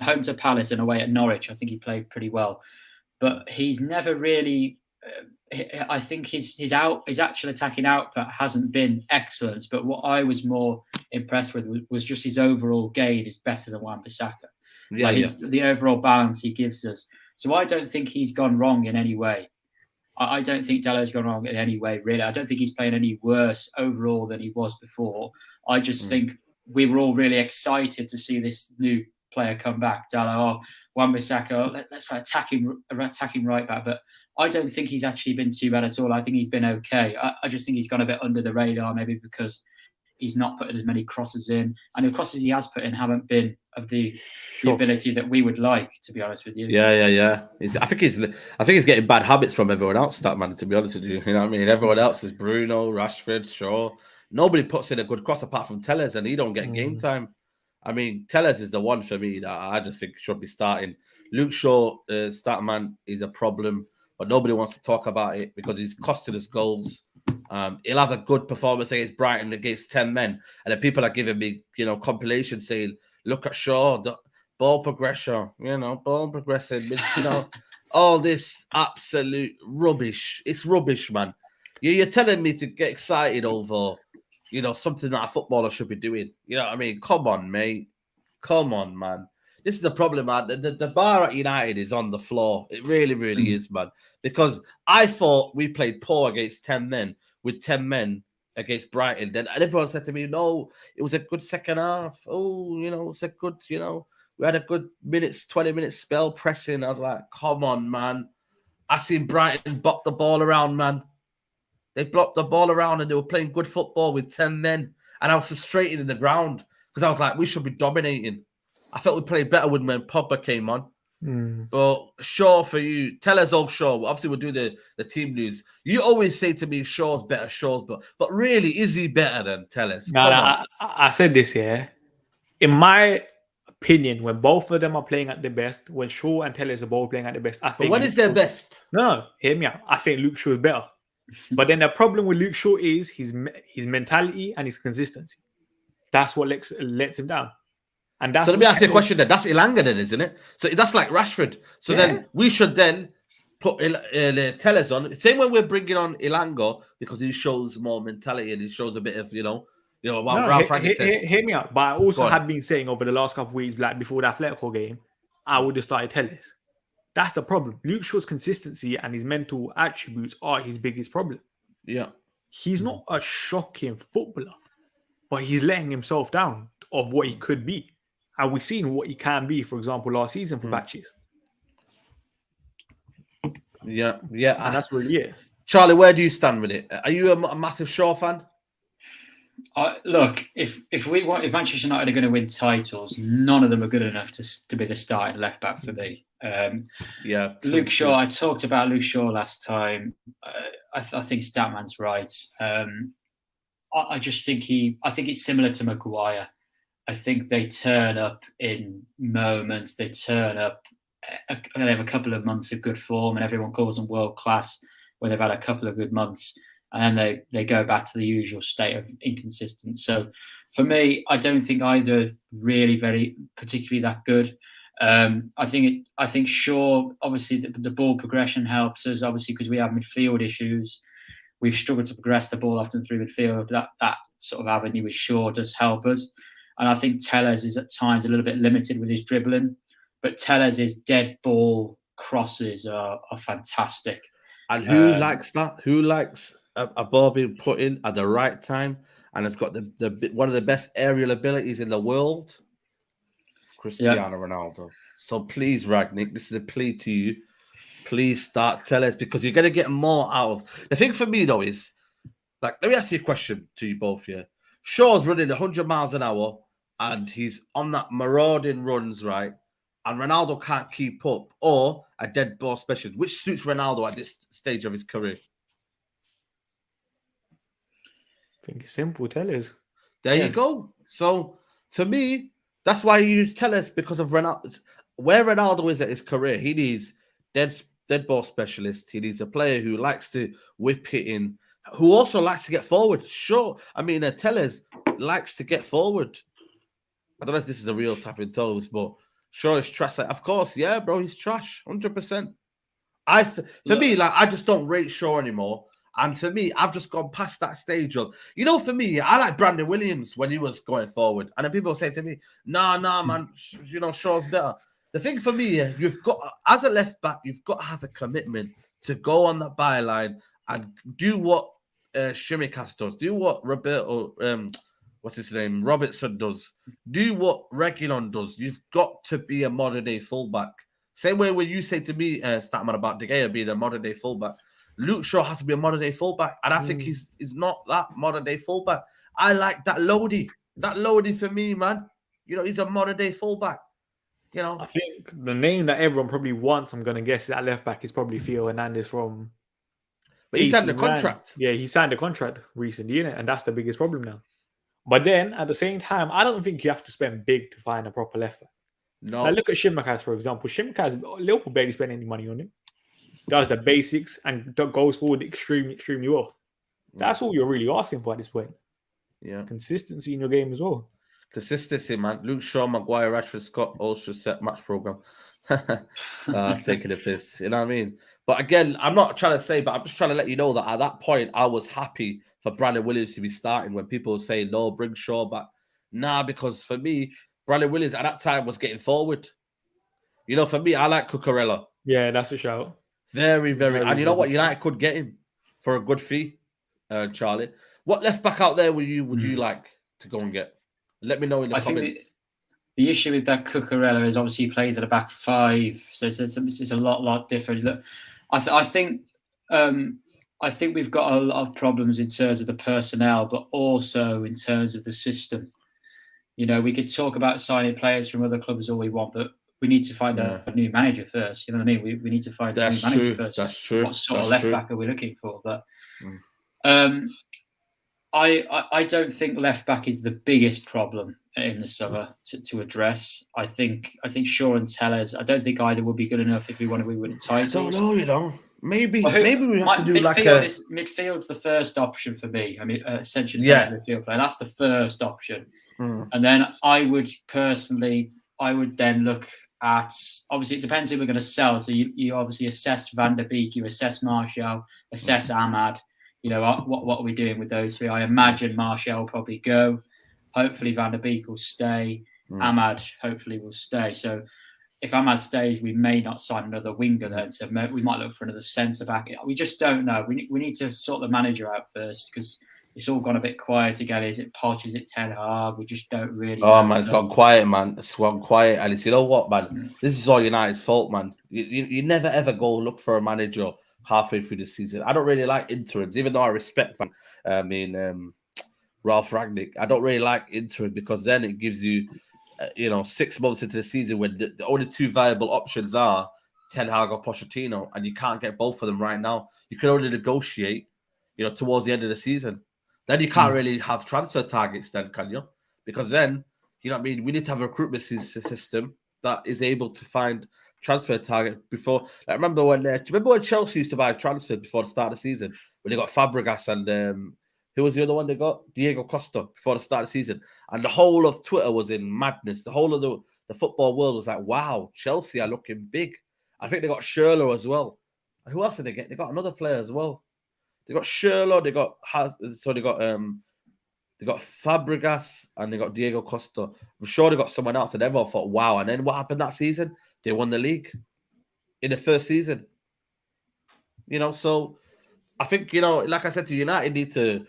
home to Palace and away at Norwich, I think he played pretty well. But he's never really. I think his actual attacking output hasn't been excellent. But what I was more impressed with was just his overall game is better than Wan-Bissaka.
Yeah,
the overall balance he gives us. So I don't think he's gone wrong in any way. I don't think Dallo's gone wrong in any way, really. I don't think he's playing any worse overall than he was before. I just think we were all really excited to see this new player come back. Dallo, Wan-Bissaka, let's try attacking right back. But I don't think he's actually been too bad at all. I think he's been okay. I just think he's gone a bit under the radar, maybe because he's not putting as many crosses in. And the crosses he has put in haven't been of the ability that we would like, to be honest with you.
Yeah. I think he's getting bad habits from everyone else, that man, to be honest with you. You know what I mean? Everyone else is Bruno, Rashford, Shaw. Nobody puts in a good cross apart from Tellez, and he don't get game time. I mean, Tellez is the one for me that I just think should be starting. Luke Shaw, start man, is a problem, but nobody wants to talk about it because he's costing us goals. He'll have a good performance against Brighton against 10 men, and then people are giving me, compilation saying, "Look at Shaw, the ball progression, ball progressing, all this absolute rubbish. It's rubbish, man. You're telling me to get excited over, something that a footballer should be doing. You know what I mean? Come on, mate. Come on, man. This is the problem, man. The bar at United is on the floor. It really, really is, man. Because I thought we played poor against 10 men with 10 men against Brighton. Then everyone said to me, no, it was a good second half. Oh, it's a good, we had a good 20 minutes spell pressing. I was like, come on, man. I seen Brighton bop the ball around, man. They blocked the ball around and they were playing good football with 10 men. And I was frustrated in the ground because I was like, we should be dominating. I felt we played better when Pogba came on. But Shaw for you, tell us all Shaw. Obviously, we'll do the team news. You always say to me, Shaw's better, but really, is he better than Tellez?
I said this here. In my opinion, when both of them are playing at the best, when Shaw and Tellez are both playing at the best, I think.
But when is their best?
No, hear me out. I think Luke Shaw is better. But then the problem with Luke Shaw is his mentality and his consistency. That's what lets him down. And that's
so let me ask you a question then. That's Elanga then, isn't it? So that's like Rashford. So then we should then put Tellez on. Same way we're bringing on Elanga because he shows more mentality and he shows a bit of, what Ralph Franklin says.
Hear me out. But I also have been saying over the last couple of weeks, like before the Atletico game, I would have started Tellez. That's the problem. Luke Shaw's consistency and his mental attributes are his biggest problem.
Yeah.
He's not a shocking footballer, but he's letting himself down of what he could be. And we've seen what he can be, for example, last season for Batches.
Yeah.
And that's really it.
Charlie, where do you stand with it? Are you a massive Shaw fan?
Look, if Manchester United are going to win titles, none of them are good enough to be the starting left back for me. Luke Shaw. I talked about Luke Shaw last time. I think Statman's right. I just think I think it's similar to Maguire. I think they turn up in moments. They turn up. They have a couple of months of good form, and everyone calls them world class when they've had a couple of good months, and then they go back to the usual state of inconsistent. So, for me, I don't think either really very particularly that good. I think Shaw, obviously the ball progression helps us, obviously because we have midfield issues. We've struggled to progress the ball often through midfield. That sort of avenue with Shaw does help us. And I think Tellez is at times a little bit limited with his dribbling, but Tellez's dead ball crosses are fantastic.
And who likes that? Who likes a ball being put in at the right time and it's got the one of the best aerial abilities in the world? Cristiano Ronaldo. So please, Ragnick, this is a plea to you. Please start Tellez because you're going to get more out of. The thing for me, though, is, let me ask you a question to you both here. Shaw's running 100 miles an hour and he's on that marauding runs, right? And Ronaldo can't keep up, or a dead ball specialist. Which suits Ronaldo at this stage of his career?
I think it's simple, Tellez.
There you go. So, for me, that's why you use Tellez, because of Ronaldo. Where Ronaldo is at his career, he needs dead ball specialist. He needs a player who likes to whip it in, who also likes to get forward. Sure. I mean, Tellez likes to get forward. I don't know if this is a real tapping toes, but sure, it's trash. Of course, yeah, bro, he's trash, 100%. For me, I just don't rate Shaw anymore. And for me, I've just gone past that stage of, for me, I like Brandon Williams when he was going forward. And then people say to me, nah, man, Shaw's better. The thing for me, you've got, as a left back, you've got to have a commitment to go on that byline and do what Shimikas does, do what Robertson does, do what Reguilon does. You've got to be a modern day fullback. Same way when you say to me, Statman, about De Gea being a modern day fullback, Luke Shaw has to be a modern day fullback, and I think he's not that modern day fullback. I like that Lodi. That Lodi for me, man. He's a modern day fullback.
I think the name that everyone probably wants, I'm going to guess, at left back is probably Theo Hernandez from.
But he signed a contract.
Yeah, he signed a contract recently, and that's the biggest problem now. But then at the same time, I don't think you have to spend big to find a proper left back.
No.
Look at Shimikas, for example. Shimikas, Liverpool barely spend any money on him. Does the basics and goes forward extremely, extremely well. That's all you're really asking for at this point.
Yeah.
Consistency in your game as well.
Consistency, man. Luke Shaw, Maguire, Rashford, Scott, Ulster set match program. Taking the piss. You know what I mean? But again, I'm not trying to say, but I'm just trying to let you know that at that point, I was happy for Brandon Williams to be starting when people say, no, bring Shaw back. Nah, because for me, Brandon Williams at that time was getting forward. For me, I like Cucurella.
Yeah, that's a shout.
Very, very. And you know what? United could get him for a good fee, Charlie. What left back out there would you like to go and get? Let me know in the comments.
The issue with that Cucurella is obviously he plays at a back five, so it's a lot different. Look, I think we've got a lot of problems in terms of the personnel, but also in terms of the system. You know, we could talk about signing players from other clubs all we want, but we need to find a new manager first. You know what I mean? We need to find a new manager first.
That's true.
What sort of left back are we looking for? But I don't think left back is the biggest problem in the summer to address. I think Shaw and Tellers. I don't think either would be good enough if we want to win titles.
I don't know, you know. Maybe we have to do like a
midfield's the first option for me. I mean, essentially, midfield player. That's the first option, and then I would then look at. Obviously, it depends who we're going to sell. So you obviously assess Van der Beek, you assess Martial, assess Ahmad. You know, what are we doing with those three? I imagine Martial will probably go. Hopefully Van der Beek will stay. Ahmad hopefully will stay. So if Ahmad stays, we may not sign another winger then. So we might look for another centre back. We just don't know. We need to sort the manager out first because it's all gone a bit quiet again. Is it Poch? Is it Ten Hag? We just don't really know.
Man, it's gone quiet, man. It's gone quiet. And you know what, man? This is all United's fault, man. You never, ever go look for a manager halfway through the season. I don't really like interims, even though I respect Ralph Rangnick. I don't really like interim because then it gives you, 6 months into the season when the only two viable options are Ten Hag or Pochettino, and you can't get both of them right now. You can only negotiate, towards the end of the season. Then you can't really have transfer targets then, can you? Because then, you know what I mean? We need to have a recruitment system that is able to find transfer target before. Like, remember when Chelsea used to buy a transfer before the start of the season when they got Fabregas and who was the other one they got? Diego Costa before the start of the season, and the whole of Twitter was in madness. The whole of the football world was like, "Wow, Chelsea are looking big." I think they got Schürrle as well. And who else did they get? They got another player as well. They got Schürrle. They got Fabregas and they got Diego Costa. I'm sure they got someone else, and everyone thought, wow. And then what happened that season? They won the league in the first season. So I think, like I said to United,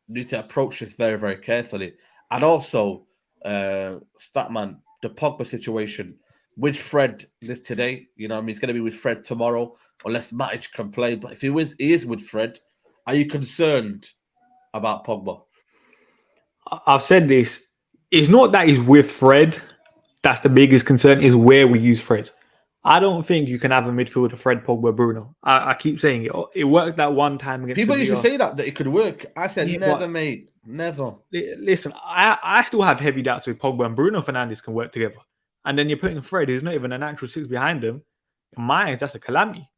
need to approach this very, very carefully. And also, Statman, the Pogba situation with Fred today, he's going to be with Fred tomorrow, unless Matic can play. But if he is with Fred, are you concerned about Pogba?
I've said this. It's not that he's with Fred. That's the biggest concern, is where we use Fred. I don't think you can have a midfielder, Fred, Pogba, Bruno. I keep saying it. It worked that one time against
people
Sevilla.
used to say that it could work. I said, never, mate. Never.
Listen, I still have heavy doubts with Pogba and Bruno Fernandes can work together. And then you're putting Fred, who's not even a natural six behind him. In my eyes, that's a calamity.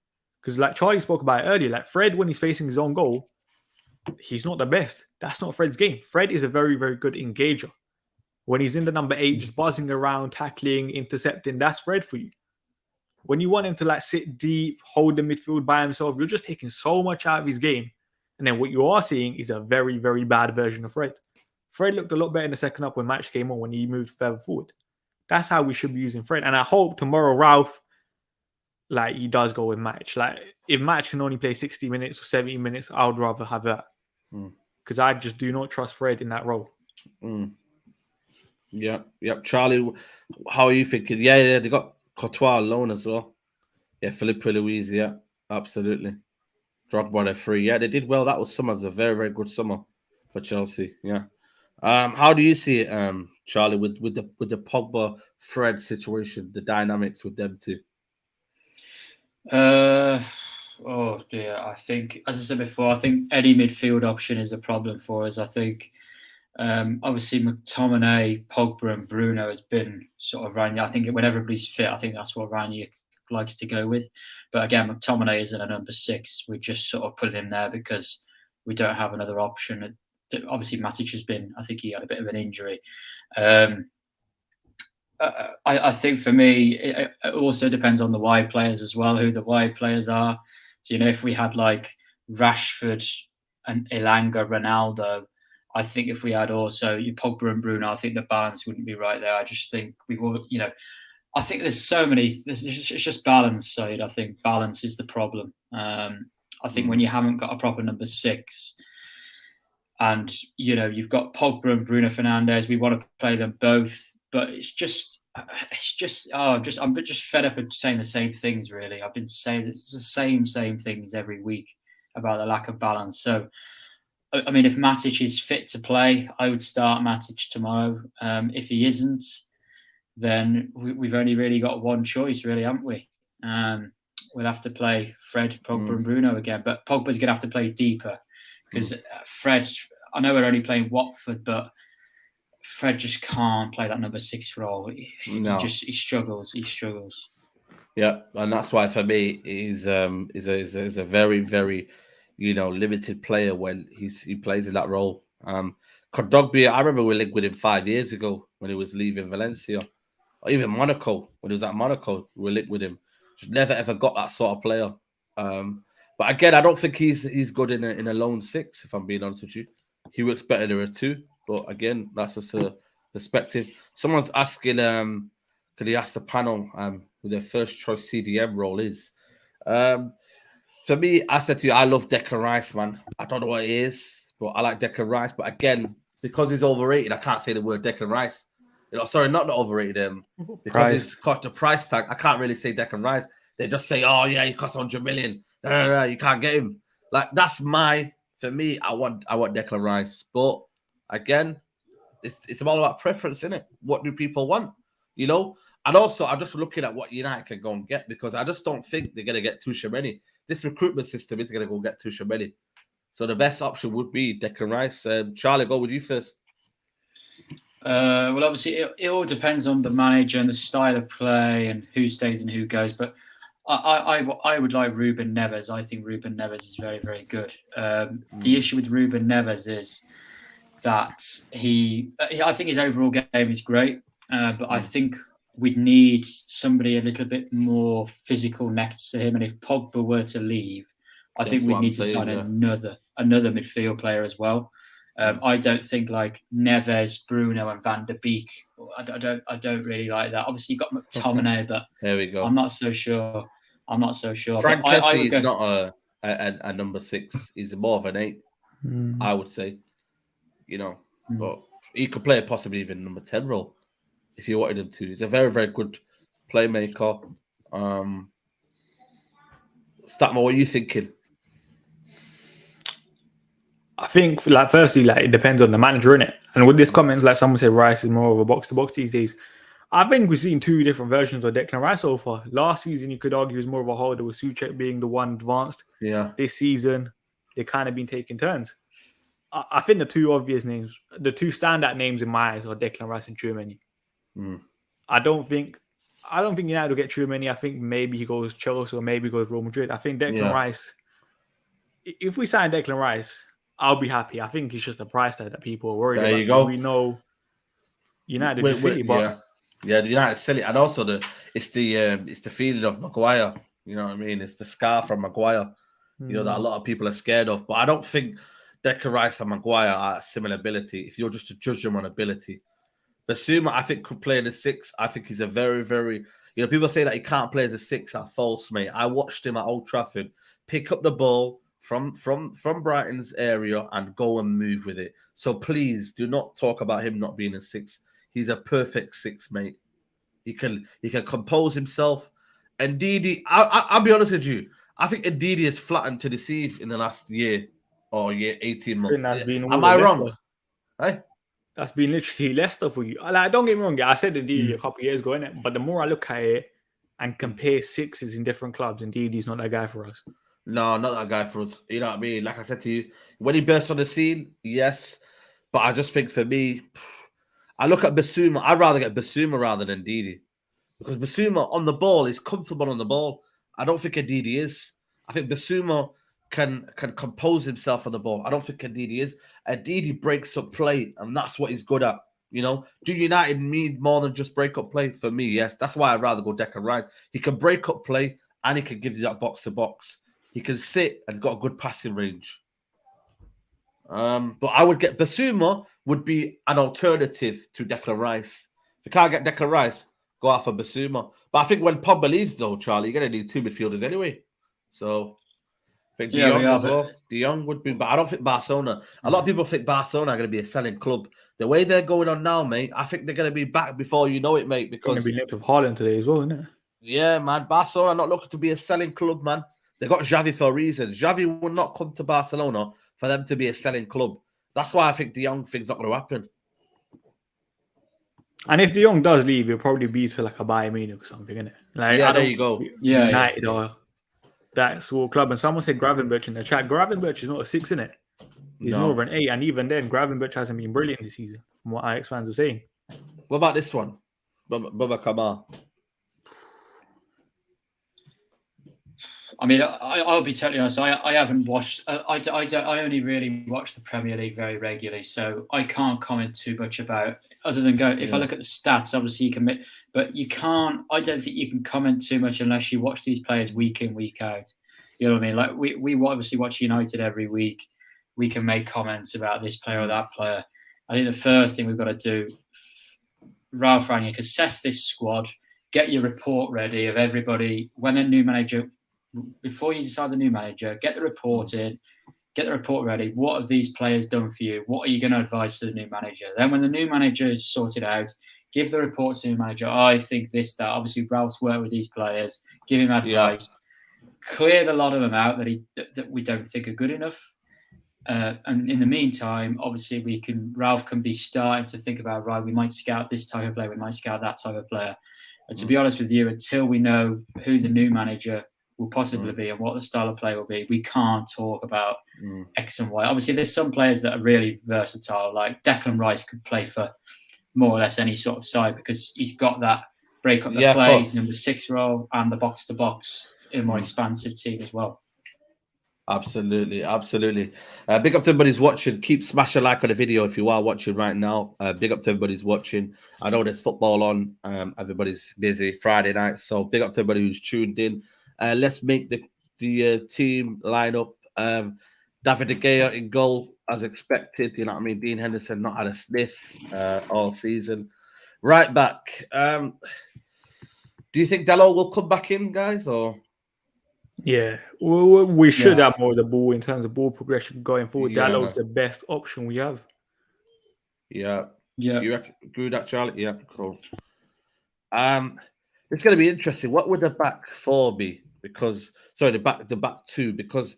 Because like Charlie spoke about it earlier, like Fred, when he's facing his own goal, he's not the best. That's not Fred's game. Fred is a very, very good engager. When he's in the number 8, just buzzing around, tackling, intercepting, that's Fred for you. When you want him to sit deep, hold the midfield by himself, you're just taking so much out of his game. And then what you are seeing is a very, very bad version of Fred. Fred looked a lot better in the second half when match came on, when he moved further forward. That's how we should be using Fred. And I hope tomorrow, Ralph, he does go with Match. If Match can only play 60 minutes or 70 minutes, I would rather have that. Because I just do not trust Fred in that role.
Yeah. Charlie, how are you thinking? Yeah, they got Courtois alone as well. Yeah, Felipe Luis, yeah, absolutely. Drogba, they're free. Yeah, they did well. That was summer's a very, very good summer for Chelsea. Yeah. How do you see it, Charlie, with the Pogba Fred situation, the dynamics with them two?
Oh dear. I think, as I said before, I think any midfield option is a problem for us. I think obviously McTominay, Pogba and Bruno has been sort of Ranieri. I think when everybody's fit, I think that's what Ranieri likes to go with. But again, McTominay isn't a number 6. We just sort of put him there because we don't have another option. Obviously, Matic has been, I think he had a bit of an injury. I think for me, it also depends on the wide players as well, who the wide players are. So, if we had Rashford and Elanga, Ronaldo, I think if we had also Pogba and Bruno, I think the balance wouldn't be right there. I just think we will, I think there's so many, it's just balance side. I think balance is the problem. I think when you haven't got a proper number 6, And you've got Pogba and Bruno Fernandes. We want to play them both, but I'm just fed up of saying the same things. Really, I've been saying it's the same things every week about the lack of balance. So, I mean, if Matic is fit to play, I would start Matic tomorrow. If he isn't, then we've only really got one choice, really, haven't we? We'll have to play Fred, Pogba, and Bruno again, but Pogba's going to have to play deeper. Because Fred, I know we're only playing Watford, but Fred just can't play that number 6 role. He struggles. He struggles.
Yeah, and that's why for me is a very, very, limited player when he plays in that role. Kodogbi, I remember we linked with him 5 years ago when he was leaving Valencia, or even Monaco when he was at Monaco. We were linked with him. Just never ever got that sort of player. But again, I don't think he's good in a lone 6. If I'm being honest with you, he works better in a 2. But again, that's just a perspective. Someone's asking, could he ask the panel who their first choice CDM role is? For me, I said to you, I love Declan Rice, man. I don't know what it is, but I like Declan Rice. But again, because he's overrated, I can't say the word Declan Rice. Sorry, not overrated. Because he's got the price tag, I can't really say Declan Rice. They just say, oh yeah, he costs 100 million. No, you can't get him. Like that's for me. I want Declan Rice, but again, it's all about preference, isn't it? What do people want? And also I'm just looking at what United can go and get, because I just don't think they're gonna get Tuchel. This recruitment system isn't gonna go get Tuchel. So the best option would be Declan Rice. Charlie, go with you first.
Well, obviously, it all depends on the manager and the style of play and who stays and who goes. But I would like Ruben Neves. I think Ruben Neves is very, very good. The issue with Ruben Neves is that I think his overall game is great, but I think we'd need somebody a little bit more physical next to him. And if Pogba were to leave, I think we'd need to sign another midfield player as well. I don't think like Neves, Bruno, and Van der Beek. I don't really like that. Obviously, you've got McTominay, but
there we go.
I'm not so sure.
Frank Kessie is not a number 6. He's more of an 8, I would say. But he could play possibly even number 10 role if you wanted him to. He's a very, very good playmaker. Statmo, what are you thinking?
I think, firstly, it depends on the manager, innit? And with this comment, someone said Rice is more of a box-to-box these days. I think we've seen 2 different versions of Declan Rice so far. Last season, you could argue was more of a holder, with Souček being the one advanced.
Yeah.
This season, they've kind of been taking turns. I think the 2 obvious names, the 2 standout names in my eyes are Declan Rice and Tchouaméni. I don't think United will get Tchouaméni. I think maybe he goes Chelsea or maybe he goes Real Madrid. I think Declan Rice, if we sign Declan Rice, I'll be happy. I think it's just a price tag that people are worried about.
There you go.
We know United is silly, but
the United silly, and also it's the feeling of Maguire. You know what I mean? It's the scar from Maguire. That a lot of people are scared of. But I don't think Declan Rice and Maguire are similar ability. If you're just to judge them on ability, Basuma, I think, could play in the 6. I think he's a very, very. People say that he can't play as a 6. Are false, mate. I watched him at Old Trafford pick up the ball from Brighton's area and go and move with it. So please do not talk about him not being a 6. He's a perfect 6, mate. He can compose himself. And Ndidi, I'll be honest with you. I think Ndidi is flattened to deceive in the last year or 18 months. Am I wrong? Hey?
That's been literally Leicester for you. Don't get me wrong. I said Ndidi a couple of years ago, innit? But the more I look at it and compare 6s in different clubs, Ndidi's not that guy for us.
No, not that guy for us. You know what I mean? Like I said to you, when he burst on the scene, yes. But I just think for me, I look at Basuma. I'd rather get Basuma rather than Ndidi. Because Basuma on the ball is comfortable on the ball. I don't think Ndidi is. I think Basuma can compose himself on the ball. I don't think Ndidi is. Ndidi breaks up play, and that's what he's good at. Do United need more than just break up play? For me, yes. That's why I'd rather go Declan Rice. He can break up play, and he can give you that box-to-box. He can sit, and he's got a good passing range. But I would get Basuma would be an alternative to Declan Rice. If you can't get Declan Rice, go out for Basuma. But I think when Pogba leaves, though, Charlie, you're going to need 2 midfielders anyway. So think De
Yeah, we
Jong
are,
as well. De Jong would be, but I don't think Barcelona. A lot of people think Barcelona are going to be a selling club. The way they're going on now, mate, I think they're going to be back before you know it, mate.
It's going to
Because
be linked with Haaland today as well, isn't it?
yeah, man, Barcelona are not looking to be a selling club, man. They got Xavi for a reason. Xavi will not come to Barcelona for them to be a selling club. That's why I think De Jong thing's not going to happen.
And if De Jong does leave, he'll probably be to like a Bayern Munich or something, innit? Like,
Yeah,
I
there
don't
you go.
think
Yeah,
United or that sort of club. And someone said Gravenberch in the chat. Gravenberch is not a 6, innit? He's more of an 8. And even then, Gravenberch hasn't been brilliant this season, from what Ajax fans are saying.
What about this one? Baba Kamar.
I mean, I'll be totally honest. I haven't watched. I only really watch the Premier League very regularly, so I can't comment too much about. Other than go, if I look at the stats, obviously you can, but you can't. I don't think you can comment too much unless you watch these players week in, week out. You know what I mean? Like we obviously watch United every week. We can make comments about this player or that player. I think the first thing we've got to do, Ralph Rangnick, assess this squad, get your report ready of everybody when a new manager. Before you decide the new manager, get the report in, get the report ready. What have these players done for you? What are you going to advise to the new manager? Then when the new manager is sorted out, give the report to the new manager. I think this, that. Obviously, Ralph's worked with these players. Give him advice. Yeah. Clear a lot of them out that we don't think are good enough. And in the meantime, obviously, Ralph can be starting to think about, right, we might scout this type of player, we might scout that type of player. And to be honest with you, until we know who the new manager will possibly be and what the style of play will be, we can't talk about X and Y. Obviously, there's some players that are really versatile, like Declan Rice could play for more or less any sort of side because he's got that break up the play, number 6 role, and the box to box in a more expansive team as well.
Absolutely. Big up to everybody who's watching. Keep smashing a like on the video if you are watching right now. Big up to everybody who's watching. I know there's football on. Everybody's busy Friday night, so big up to everybody who's tuned in. Let's make the team line up. David De Gea in goal as expected. You know what I mean? Dean Henderson not had a sniff all season. Right back. Do you think Dalot will come back in, guys, or?
Yeah, we should have more of the ball in terms of ball progression going forward. Dalot's the best option we have.
Yeah. Do you agree with that, Charlie? Yeah, cool. It's going to be interesting. What would the back 4 be? Because the back 2, because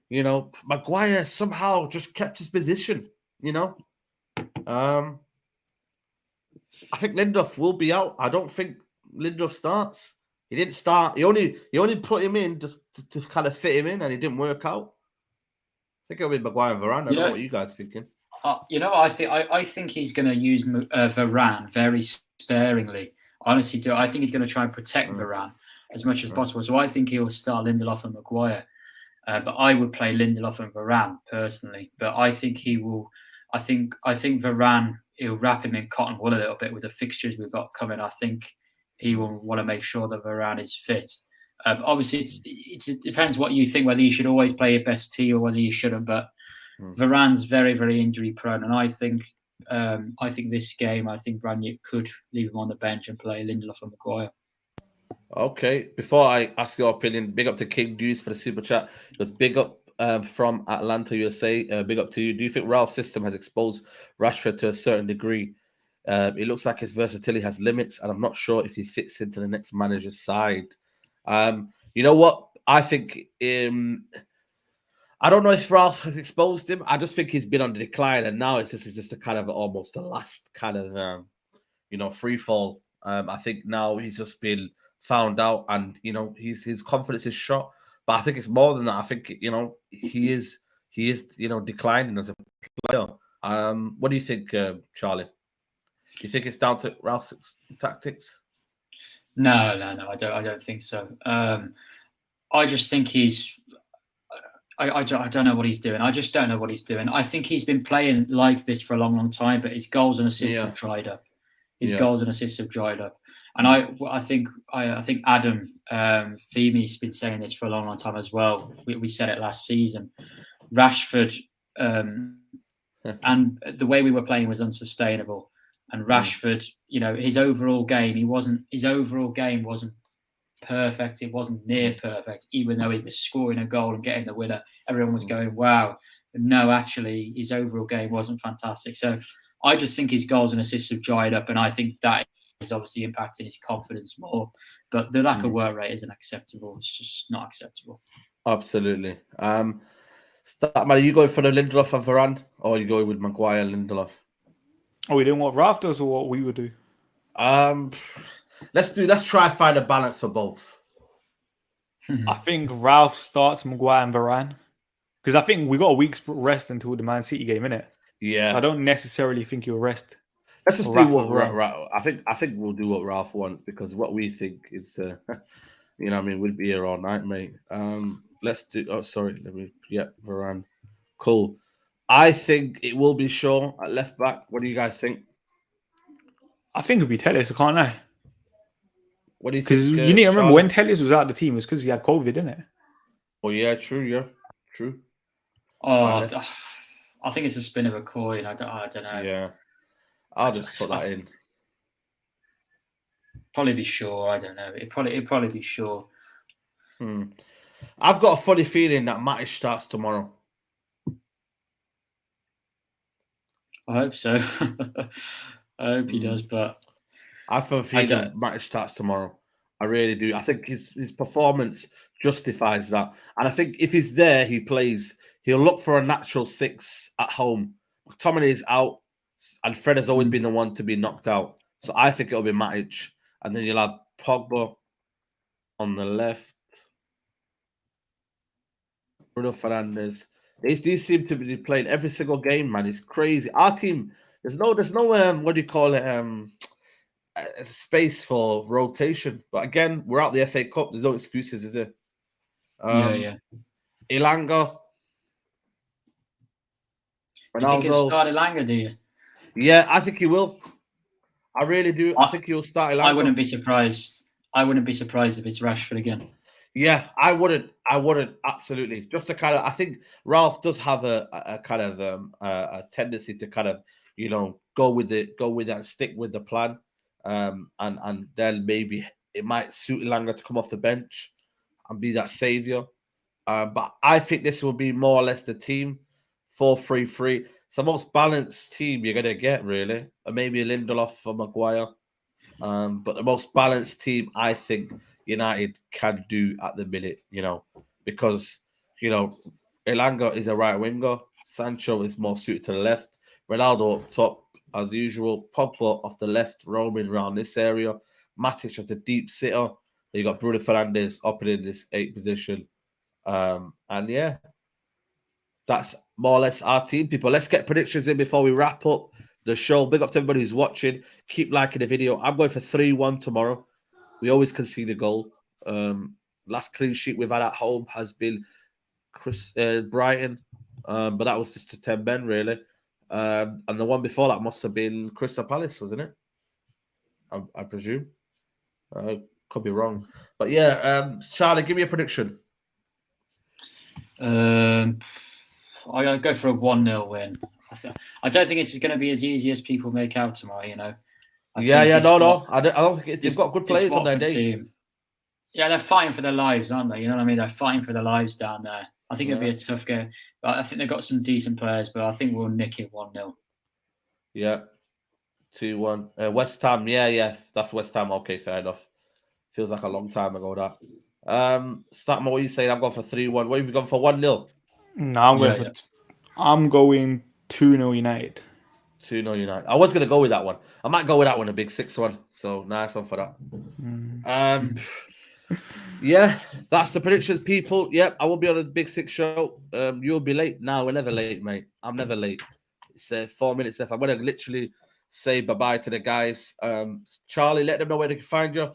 you know Maguire somehow just kept his position. You know, I think Lindelof will be out. I don't think Lindelof starts. He didn't start. He only put him in just to kind of fit him in, and he didn't work out. I think it'll be Maguire and Varane. I don't know what you guys are thinking.
I think he's going to use Varane very sparingly. I honestly do. I think he's going to try and protect Varane as much as possible. So I think he'll start Lindelof and Maguire. But I would play Lindelof and Varane personally. But I think he will. I think Varane, he'll wrap him in cotton wool a little bit with the fixtures we've got coming. I think he will want to make sure that Varane is fit. Obviously, it depends what you think, whether you should always play your best team or whether you shouldn't. But Varane's very, very injury prone, and I think this game, Rangnick could leave him on the bench and play Lindelof and Maguire.
Okay, before I ask your opinion, big up to King Deuce for the super chat. It was big up from Atlanta, USA. Big up to you. Do you think Ralph's system has exposed Rashford to a certain degree? It looks like his versatility has limits, and I'm not sure if he fits into the next manager's side. You know what? I think I don't know if Ralph has exposed him. I just think he's been on the decline, and now it's just a kind of almost the last kind of free fall. I think now he's just been found out, and his confidence is shot. But I think it's more than that. I think he is declining as a player. What do you think, Charlie? Do you think it's down to Ralph's tactics?
No. I don't think so. I just think he's. I don't know what he's doing. I just don't know what he's doing. I think he's been playing like this for a long, long time, but his goals and assists have dried up. Goals and assists have dried up. And I think Adam Femi's been saying this for a long, long time as well. We said it last season. Rashford and the way we were playing was unsustainable. And Rashford, his overall game wasn't perfect. It wasn't near perfect, even though he was scoring a goal and getting the winner. Everyone was going, wow. But no, actually, his overall game wasn't fantastic. So I just think his goals and assists have dried up, and I think that is obviously impacting his confidence more. But the lack of work rate isn't acceptable. It's just not acceptable.
Absolutely. Start, man, are you going for the Lindelof and Varane, or are you going with Maguire and Lindelof?
Are we doing what Ralph does or what we would do?
Let's try and find a balance for both.
I think Ralph starts Maguire and Varane. Because I think we got a week's rest until the Man City game, innit?
Yeah.
I don't necessarily think he'll rest.
Let's just do what Ralph. I think we'll do what Ralph wants, because what we think is, you know, what I mean, we'd be here all night, mate. Let's do. Oh, sorry. Varane. Cool. I think it will be Shaw at left back. What do you guys think?
I think it'll be Telles, I can't lie.
What do you think?
Because you need to remember, when Telles was out of the team, it was because he had COVID, didn't it?
Oh yeah, true. Yeah, true.
Oh, I think it's a spin of a coin. I don't know.
Yeah, I'll just put that in.
Probably be Shaw. I don't know. It'd probably be Shaw.
I've got a funny feeling that Matic starts tomorrow.
I hope so. I hope he does, but
I have a feeling Matic starts tomorrow. I really do. I think his performance justifies that. And I think if he's there, he plays. He'll look for a natural 6 at home. McTominay is out, and Fred has always been the one to be knocked out. So I think it'll be Matic. And then you'll have Pogba on the left. Bruno Fernandes. These seem to be playing every single game, man. It's crazy. Our team, there's no what do you call it? A space for rotation. But again, we're out the FA Cup. There's no excuses, is there?
Yeah.
Elanga.
Ronaldo. You think he'll start Elanga, do you?
Yeah, I think he will. I really do. I think he'll start Elanga.
I wouldn't be surprised. I wouldn't be surprised if it's Rashford again.
Yeah, I wouldn't absolutely. Just to kind of, I think Ralph does have a kind of a tendency to kind of, you know, go with it and stick with the plan. And then maybe it might suit Elanga to come off the bench and be that savior. But I think this will be more or less the team 4-3-3. It's the most balanced team you're gonna get, really. Or maybe Lindelof for Maguire. But the most balanced team I think United can do at the minute, you know, because, you know, Elanga is a right winger. Sancho is more suited to the left. Ronaldo up top, as usual. Pogba off the left, roaming around this area. Matic as a deep sitter. Then you got Bruno Fernandes up in this 8th position. And yeah, that's more or less our team, people. Let's get predictions in before we wrap up the show. Big up to everybody who's watching. Keep liking the video. I'm going for 3-1 tomorrow. We always concede a goal. Last clean sheet we've had at home has been Brighton, but that was just to 10 men, really. And the one before that must have been Crystal Palace, wasn't it? I presume. Could be wrong. But yeah, Charlie, give me a prediction.
I go for a 1-0 win. I don't think this is going to be as easy as people make out tomorrow, you know.
I don't think they've got good players on their day.
Team. Yeah, they're fighting for their lives, aren't they? You know what I mean? They're fighting for their lives down there. I think it'll be a tough game. But I think they've got some decent players, but I think we'll nick it 1-0.
Yeah. 2-1. West Ham, yeah. That's West Ham. Okay, fair enough. Feels like a long time ago, that. Start, what are you saying? I'm going for 3-1. What have you gone for? 1-0?
No, I'm going 2-0 United.
2-0 United. I was going to go with that one. I might go with that one, a big 6-1. So nice one for that. Yeah, that's the predictions, people. Yep, I will be on a Big 6 show. You'll be late. No, we're never late, mate. I'm never late. It's 4 minutes left. I'm going to literally say bye-bye to the guys. Charlie, let them know where they can find you.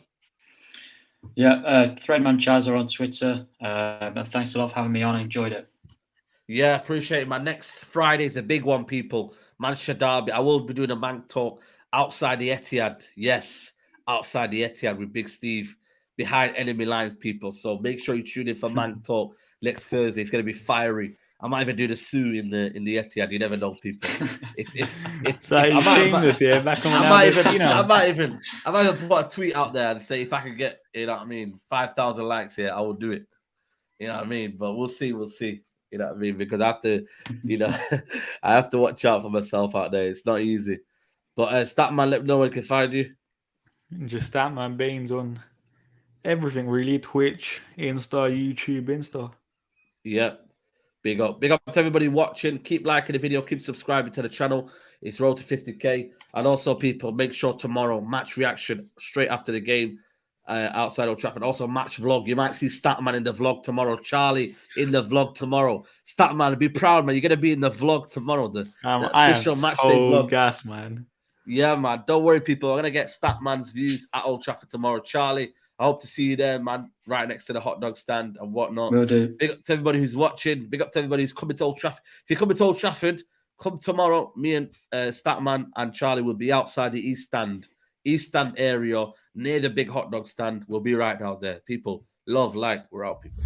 Yeah, Threadman Chazza on Twitter. Thanks a lot for having me on. I enjoyed it. Yeah,
appreciate it, man. Next Friday is a big one, people. Manchester Derby. I will be doing a Manc talk outside the Etihad. Yes, outside the Etihad with Big Steve behind enemy lines, people. So make sure you tune in for Manc talk next Thursday. It's going to be fiery. I might even do the Sue in the Etihad. You never know, people.
So you shameless, yeah. Back on
I might even put a tweet out there and say if I could get, 5,000 likes here, I will do it. You know what I mean? But we'll see. You know what I mean? Because I have to, I have to watch out for myself out there. It's not easy. But Statman, let me know where I can find you.
Just Statman Baines on everything, really. Twitch, Insta, YouTube, Insta.
Yep. Big up to everybody watching. Keep liking the video. Keep subscribing to the channel. It's road to 50k. And also, people, make sure tomorrow, match reaction straight after the game outside Old Trafford. Also, match vlog. You might see Statman in the vlog tomorrow. Charlie in the vlog tomorrow. Statman, be proud, man. You're going to be in the vlog tomorrow. The official match day vlog.
Gas, man.
Yeah, man. Don't worry, people. I'm going to get Statman's views at Old Trafford tomorrow. Charlie, I hope to see you there, man, right next to the hot dog stand and whatnot.
Will do.
Big up to everybody who's watching. Big up to everybody who's coming to Old Trafford. If you're coming to Old Trafford, come tomorrow. Me and Statman and Charlie will be outside the East Stand area near the big hot dog stand. We'll be right down there. People, love, like, we're out, people.